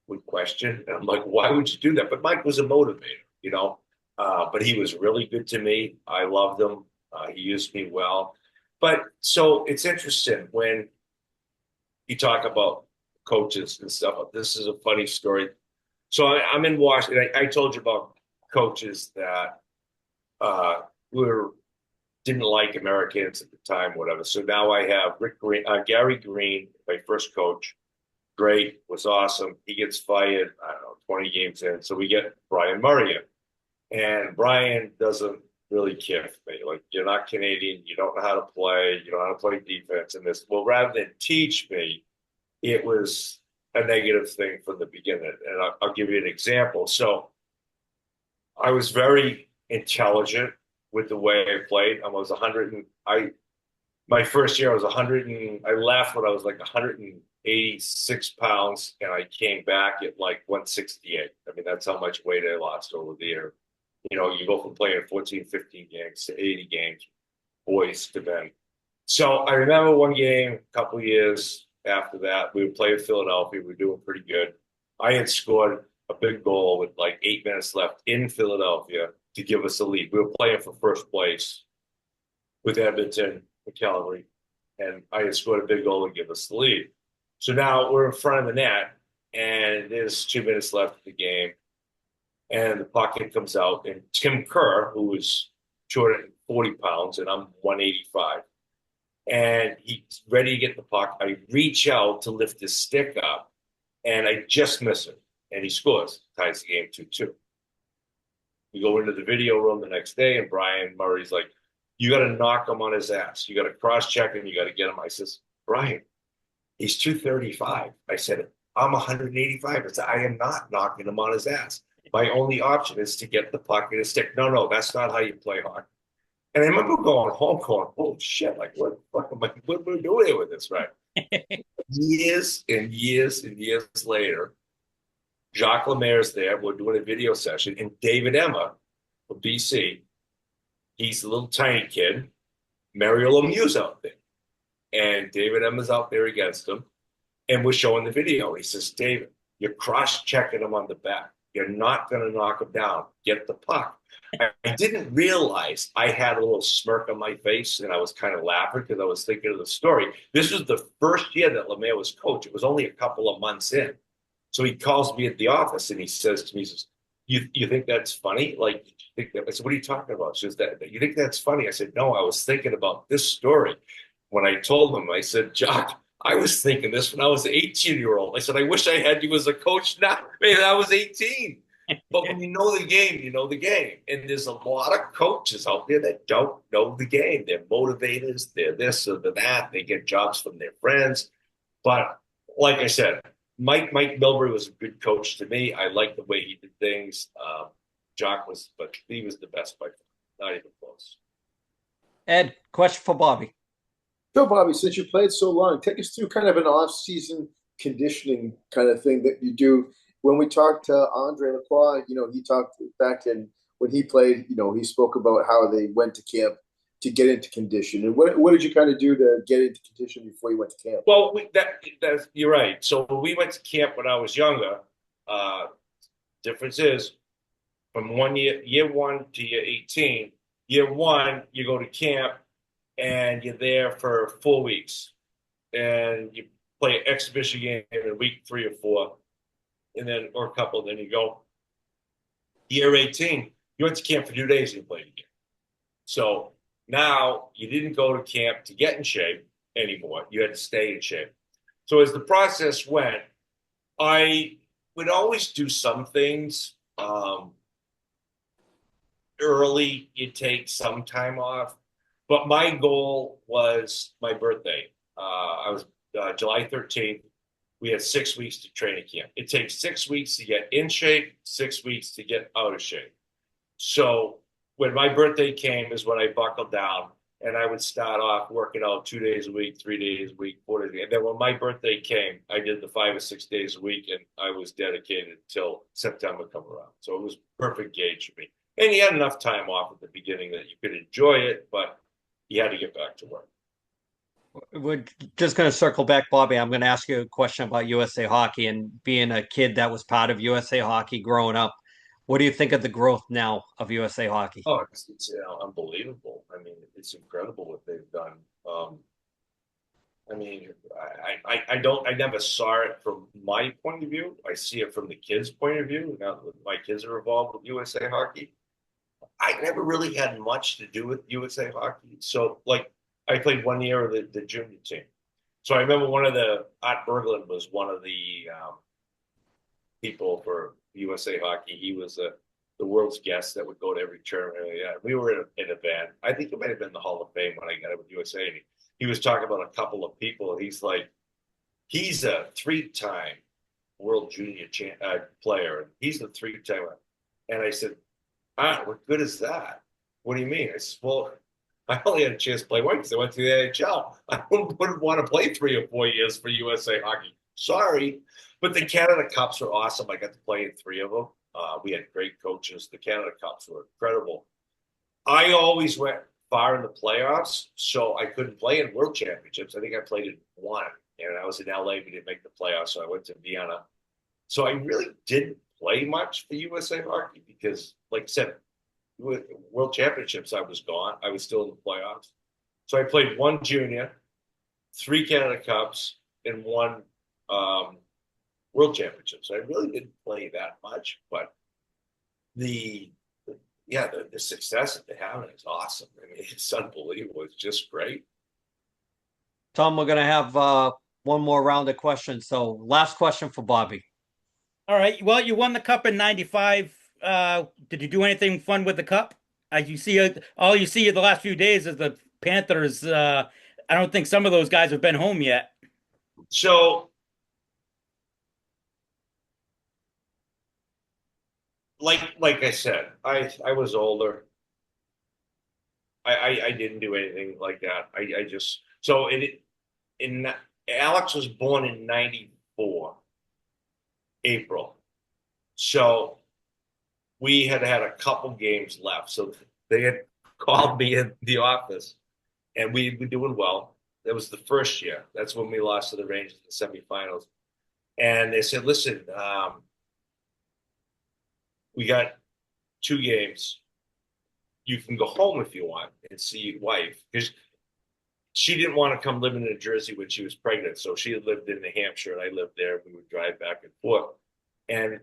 would question. And I'm like, why would you do that? But Mike was a motivator, you know. But he was really good to me. I loved him. He used me well. But so it's interesting when you talk about coaches and stuff. This is a funny story. So I'm in Washington. I told you about coaches that didn't like Americans at the time, whatever. So now I have Gary Green, my first coach. Great, was awesome. He gets fired, I don't know, 20 games in. So we get Brian Murray in. And Brian doesn't really care for me. Like, you're not Canadian. You don't know how to play. You don't know how to play defense and this. Well, rather than teach me, it was a negative thing from the beginning. And I'll give you an example. So I was very intelligent with the way I played. I was 100 and my first year I was 100 and I left when I was like 186 pounds and I came back at like 168. I mean, that's how much weight I lost over the year. You know, you go from playing 14, 15 games to 80 games, boys to men. So I remember one game, a couple of years after that, we were playing Philadelphia. We were doing pretty good. I had scored a big goal with like 8 minutes left in Philadelphia to give us a lead. We were playing for first place with Edmonton and Calgary, and I had scored a big goal to give us the lead. So now we're in front of the net, and there's 2 minutes left of the game, and the pocket comes out, and Tim Kerr, who was 240 pounds, and I'm 185, and he's ready to get the puck. I reach out to lift his stick up, and I just miss it, and he scores, ties the game 2-2. We go into the video room the next day, and Brian Murray's like, you got to knock him on his ass. You got to cross-check him. You got to get him. I says, Brian, he's 235. I said, I'm 185. I said, I am not knocking him on his ass. My only option is to get the puck in his stick. No, that's not how you play hockey. And I remember going home going, oh, shit, like, what am I doing here with this, right? Years and years and years later, Jacques Lemaire's there. We're doing a video session, and David Emma from BC, he's a little tiny kid. Mario Lemieux's out there. And David Emma's out there against him. And we're showing the video. He says, David, you're cross-checking him on the back. You're not going to knock him down. Get the puck. I didn't realize I had a little smirk on my face, and I was kind of laughing because I was thinking of the story. This was the first year that Lemieux was coach. It was only a couple of months in. So he calls me at the office, and he says to me, he says, you think that's funny? Like, you think that? I said, what are you talking about? She says, you think that's funny? I said, no, I was thinking about this story. When I told him, I said, Jock, I was thinking this when I was an 18-year-old. I said, I wish I had you as a coach now. Man, I was 18. But when you know the game, you know the game. And there's a lot of coaches out there that don't know the game. They're motivators. They're this or they're that. They get jobs from their friends. But like I said, Mike Milbury was a good coach to me. I liked the way he did things. Jock was, but he was the best by far, not even close. Ed, question for Bobby. So, Bobby, since you played so long, take us through kind of an off-season conditioning kind of thing that you do. When we talked to Andre Lacroix, he talked back in when he played, he spoke about how they went to camp to get into condition. And what did you kind of do to get into condition before you went to camp? Well, you're right. So when we went to camp when I was younger, difference is from year one to year 18. Year one, you go to camp and you're there for 4 weeks, and you play an exhibition game in week 3 or 4, and then or a couple, then you go. Year 18, you went to camp for 2 days and you played again. So now you didn't go to camp to get in shape anymore. You had to stay in shape. So as the process went, I would always do some things. Early, you take some time off. But my goal was my birthday. I was July 13th. We had 6 weeks to training camp. It takes 6 weeks to get in shape, 6 weeks to get out of shape. So when my birthday came is when I buckled down, and I would start off working out 2 days a week, 3 days a week, 4 days a week. And then when my birthday came, I did the 5 or 6 days a week, and I was dedicated until September come around. So it was perfect gauge for me. And you had enough time off at the beginning that you could enjoy it, but you had to get back to work. We're just going to circle back, Bobby. I'm going to ask you a question about USA Hockey and being a kid that was part of USA Hockey growing up. What do you think of the growth now of USA Hockey? Oh, it's unbelievable. I mean, it's incredible what they've done. I mean, I never saw it from my point of view. I see it from the kids' point of view. Now that my kids are involved with USA Hockey, I never really had much to do with USA Hockey. So, like, I played 1 year of the junior team. So I remember Art Berglund was one of the people for USA Hockey. He was the world's guest that would go to every tournament. Yeah, we were in a band. I think it might have been the Hall of Fame when I got it with USA. And he was talking about a couple of people. And he's like, he's a 3-time world junior player. And he's a 3-time. And I said, what good is that? What do you mean? I said, well, I only had a chance to play one because I went to the NHL. I wouldn't want to play 3 or 4 years for USA Hockey. Sorry. But the Canada Cups were awesome. I got to play in 3 of them. We had great coaches. The Canada Cups were incredible. I always went far in the playoffs, so I couldn't play in World Championships. I think I played in 1, and I was in LA. We didn't make the playoffs, so I went to Vienna. So I really didn't play much for USA Hockey because, like I said, with World Championships, I was gone. I was still in the playoffs. So I played 1 junior, 3 Canada Cups, and 1 World Championships. I really didn't play that much, but the success that they're having is awesome. I mean, it's unbelievable. It's just great. Tom, we're going to have one more round of questions. So last question for Bobby. All right. Well, you won the cup in '95. Did you do anything fun with the cup? All you see the last few days is the Panthers. I don't think some of those guys have been home yet. So, like I said, I was older. I didn't do anything like that. I just so Alex was born in '94, April. So we had a couple games left. So they had called me in the office, and we were doing well. That was the first year. That's when we lost to the Rangers in the semifinals. And they said, listen, we got 2 games. You can go home if you want and see your wife. Because she didn't want to come live in New Jersey when she was pregnant. So she had lived in New Hampshire, and I lived there. We would drive back and forth. And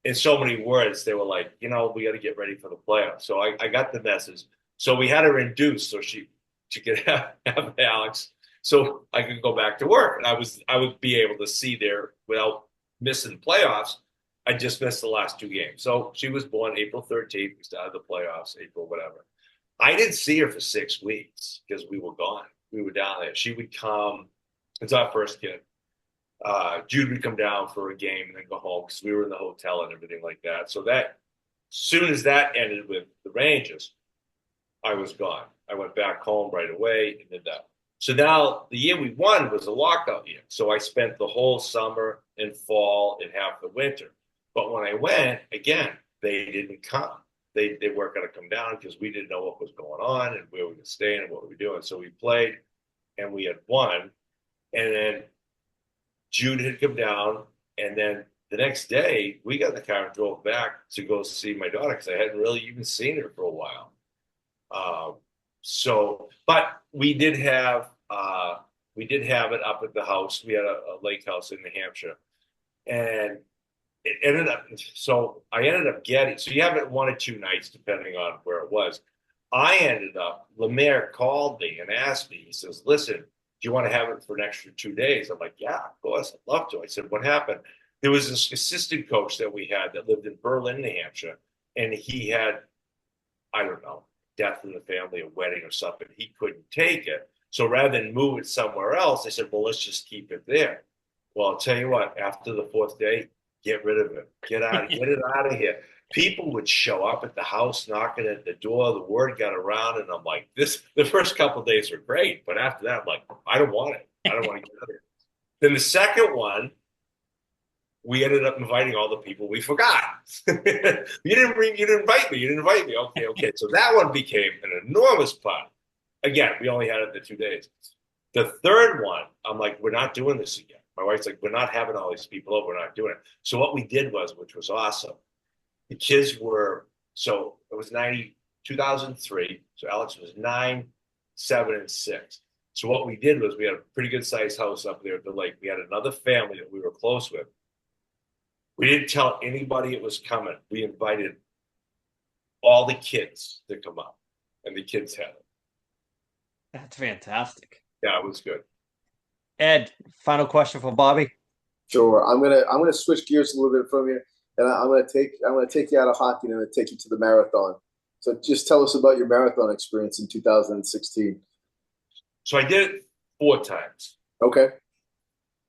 in so many words, they were like, we got to get ready for the playoffs. So I got the message. So we had her induced so she could have Alex, so I could go back to work. And I would be able to see there without missing the playoffs. I just missed the last 2 games. So she was born April 13th. We started the playoffs, April, whatever. I didn't see her for 6 weeks because we were gone. We were down there. She would come. It's our first kid. Jude would come down for a game and then go home because we were in the hotel and everything like that. So that, as soon as that ended with the Rangers, I was gone. I went back home right away and did that. So now the year we won was a lockout year. So I spent the whole summer and fall and half the winter. But when I went, again, they didn't come. They weren't going to come down because we didn't know what was going on and where we were staying and what we were doing. So we played and we had won. And then Jude had come down. And then the next day, we got in the car and drove back to go see my daughter because I hadn't really even seen her for a while. But we did have it up at the house. We had a lake house in New Hampshire, and it ended up. So I ended up getting. So you have it 1 or 2 nights depending on where it was. I ended up. Lemieux called me and asked me. He says, "Listen, do you want to have it for an extra 2 days?" I'm like, "Yeah, of course, I'd love to." I said, "What happened?" There was this assistant coach that we had that lived in Berlin, New Hampshire, and he had, I don't know, death in the family, a wedding or something. He couldn't take it. So rather than move it somewhere else, they said, well, let's just keep it there. Well, I'll tell you what, after the 4th day, get rid of it. Get it out of here. People would show up at the house knocking at the door. The word got around, and I'm like, the first couple of days were great. But after that, I'm like, I don't want it. I don't want to get it. Then the second one, we ended up inviting all the people we forgot. You didn't invite me. You didn't invite me. Okay. So that one became an enormous party. Again, we only had it the 2 days. The third one, I'm like, we're not doing this again. My wife's like, we're not having all these people over. We're not doing it. So what we did was, which was awesome, the kids were, so it was 2003. So Alex was 9, 7, and 6. So what we did was we had a pretty good sized house up there at the lake. We had another family that we were close with. We didn't tell anybody it was coming. We invited all the kids to come up, and the kids had it. That's fantastic. Yeah, it was good. Ed, final question for Bobby. Sure. I'm gonna switch gears a little bit from you, and I'm gonna take you out of hockey and I'm gonna take you to the marathon. So just tell us about your marathon experience in 2016. So I did it 4 times. Okay.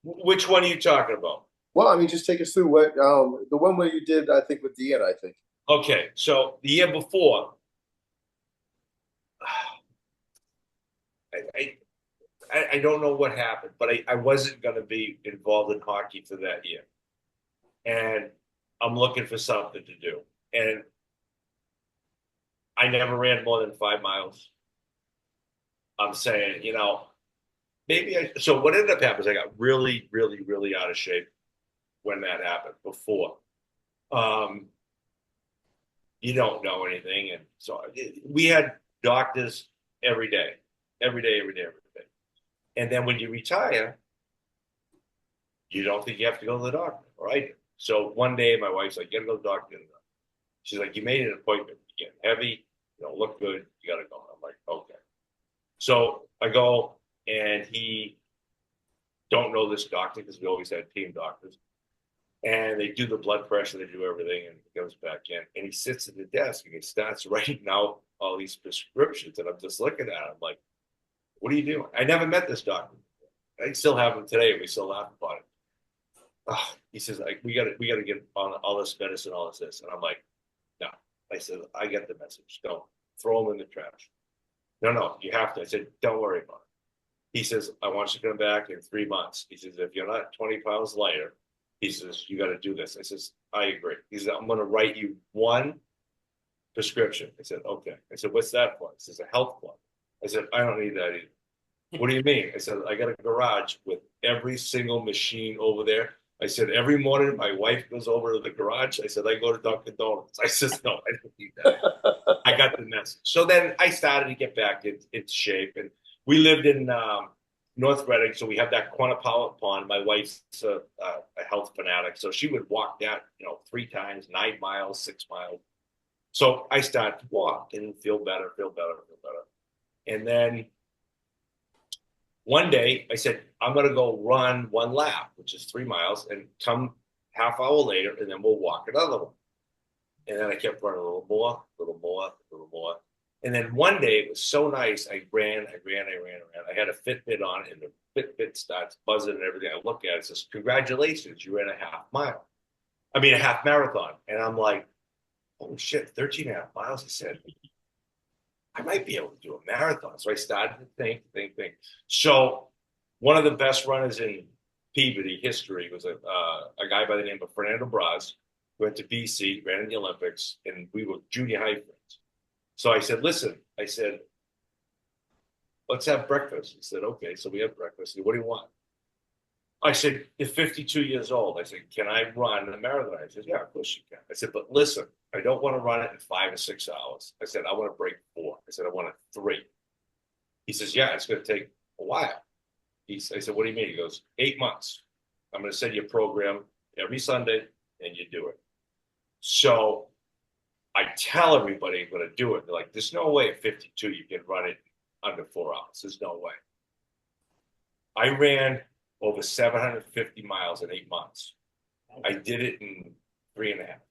Which one are you talking about? Well, I mean, just take us through what the one where you did, I think, with Deanna, I think. Okay, so the year before, I don't know what happened, but I wasn't going to be involved in hockey for that year. And I'm looking for something to do. And I never ran more than 5 miles. I'm saying, maybe so what ended up happening is I got really, really, really out of shape when that happened before. You don't know anything. And so we had doctors every day. And then when you retire, you don't think you have to go to the doctor, right? So one day my wife's like, "Get to the doctor." She's like, "You made an appointment. You're getting heavy. You don't look good. You got to go." I'm like, "Okay." So I go, and he don't know this doctor because we always had team doctors. And they do the blood pressure, they do everything, and he goes back in. And he sits at the desk and he starts writing out all these prescriptions. And I'm just looking at him like, what are you doing? I never met this doctor. I still have him today. We still laugh about it. He says, we got to get on all this medicine, all this. And I'm like, no. I said, I get the message. Don't throw them in the trash. No, you have to. I said, don't worry about it. He says, I want you to come back in 3 months. He says, if you're not 20 pounds lighter, he says, you got to do this. I says, I agree. He says, I'm going to write you 1 prescription. I said, okay. I said, what's that for? He says, a health club. I said, I don't need that either. What do you mean? I said, I got a garage with every single machine over there. I said, every morning my wife goes over to the garage. I said, I go to Dunkin' Donuts. I says, no, I don't need that. I got the message. So then I started to get back into shape. And we lived in North Reading, so we have that Quannapowitt Pond. My wife's a health fanatic, so she would walk that, 3 times, 9 miles, 6 miles. So I started to walk and feel better. And then one day I said, I'm going to go run 1 lap, which is 3 miles, and come half hour later, and then we'll walk another one. And then I kept running a little more. And then one day it was so nice. I ran. I had a Fitbit on, and the Fitbit starts buzzing and everything. I look at it, says, "Congratulations, you ran a half marathon." And I'm like, "Holy shit, 13 and a half miles." I said, "I might be able to do a marathon." So I started to think. So one of the best runners in Peabody history was a guy by the name of Fernando Braz, who went to BC, ran in the Olympics, and we were junior high friends. So I said, "Listen," I said, "let's have breakfast." He said, "Okay." So we had breakfast. He said, "What do you want?" I said, "You're 52 years old." I said, "Can I run a marathon?" I said, "Yeah, of course you can." I said, "But listen, I don't want to run it in 5 or 6 hours." I said, "I want to break 4." I said, "I want a 3." He says, "Yeah, it's going to take a while." I said, "What do you mean?" He goes, 8 months. I'm going to send you a program every Sunday, and you do it. So I tell everybody I'm going to do it. They're like, "There's no way at 52 you can run it under 4 hours. There's no way." I ran over 750 miles in 8 months. I did it in 3.5.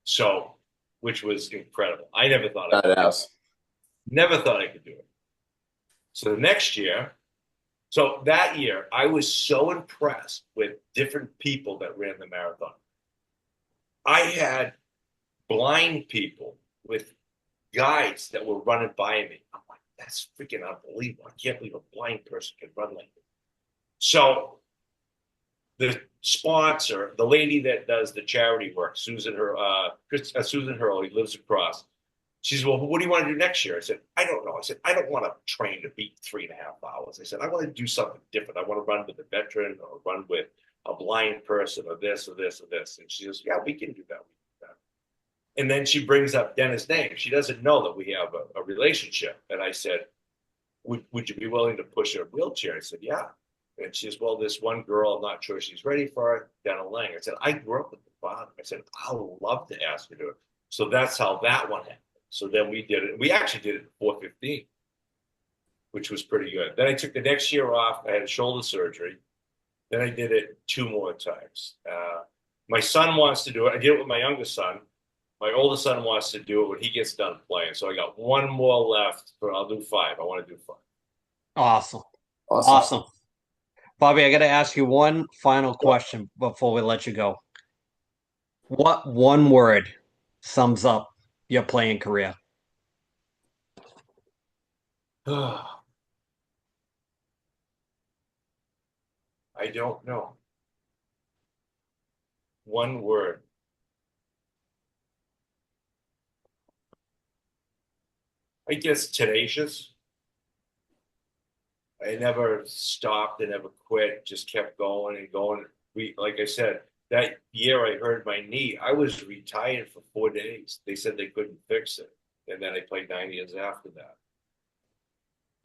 So, which was incredible. I never thought I could do it. Never thought I could do it. So the next year, so that year, I was so impressed with different people that ran the marathon. I had blind people with guides that were running by me. I'm like, that's freaking unbelievable. I can't believe a blind person can run like that. So the sponsor, the lady that does the charity work, Susan Hurley, lives across. She says, "Well, what do you want to do next year?" I said, "I don't know." I said, "I don't want to train to beat 3.5 hours." I said, "I want to do something different. I want to run with a veteran or run with a blind person or this or this or this." And she says, "Yeah, we can do that. And then she brings up Dennis' name. She doesn't know that we have a relationship. And I said, would you be willing to push a wheelchair? I said, "Yeah." And she says, "Well, this one girl, I'm not sure she's ready for it, Dana Lang." I said, "I grew up with the father." I said, "I would love to ask her to do it." So that's how that one happened. So then we did it. We actually did it at 4:15, which was pretty good. Then I took the next year off. I had a shoulder surgery. Then I did it 2 more times. My son wants to do it. I did it with my youngest son. My oldest son wants to do it when he gets done playing. So I got 1 more left, but I'll do 5. I want to do 5. Awesome. Bobby, I got to ask you one final question before we let you go. What one word sums up your playing career? I don't know. One word. I guess tenacious. I never stopped. I never quit. Just kept going and going. Like I said, that year I hurt my knee. I was retired for 4 days. They said they couldn't fix it, and then I played 9 years after that.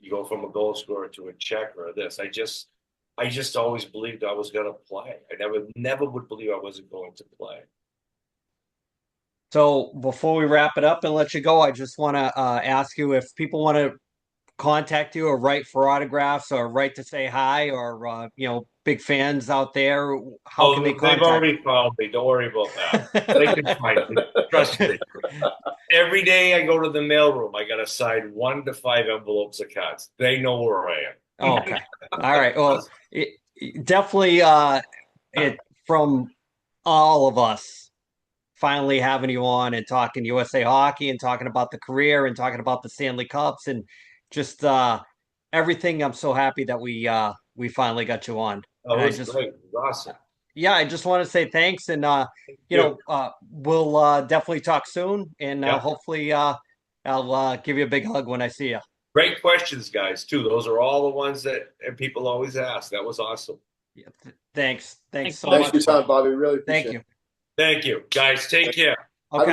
You go from a goal scorer to a checker or this. I just always believed I was going to play. I never would believe I wasn't going to play. So before we wrap it up and let you go, I just want to ask you if people want to contact you or write for autographs or write to say hi or big fans out there, how can they contact? They've already found me. Don't worry about that. They can find me. Trust me. Every day I go to the mailroom, I got to sign 1 to 5 envelopes of cards. They know where I am. Oh, okay. All right. Well, definitely from all of us finally having you on and talking USA Hockey and talking about the career and talking about the Stanley Cups and just everything. I'm so happy that we finally got you on. Oh, it was great. It was awesome. Yeah, I just want to say thanks, and we'll definitely talk soon, and hopefully I'll give you a big hug when I see you. Great questions, guys, too. Those are all the ones that people always ask. That was awesome. Yeah, thanks so much. Thanks for your time, Bobby. Really appreciate Thank you. Thank you, guys. Take care. Okay.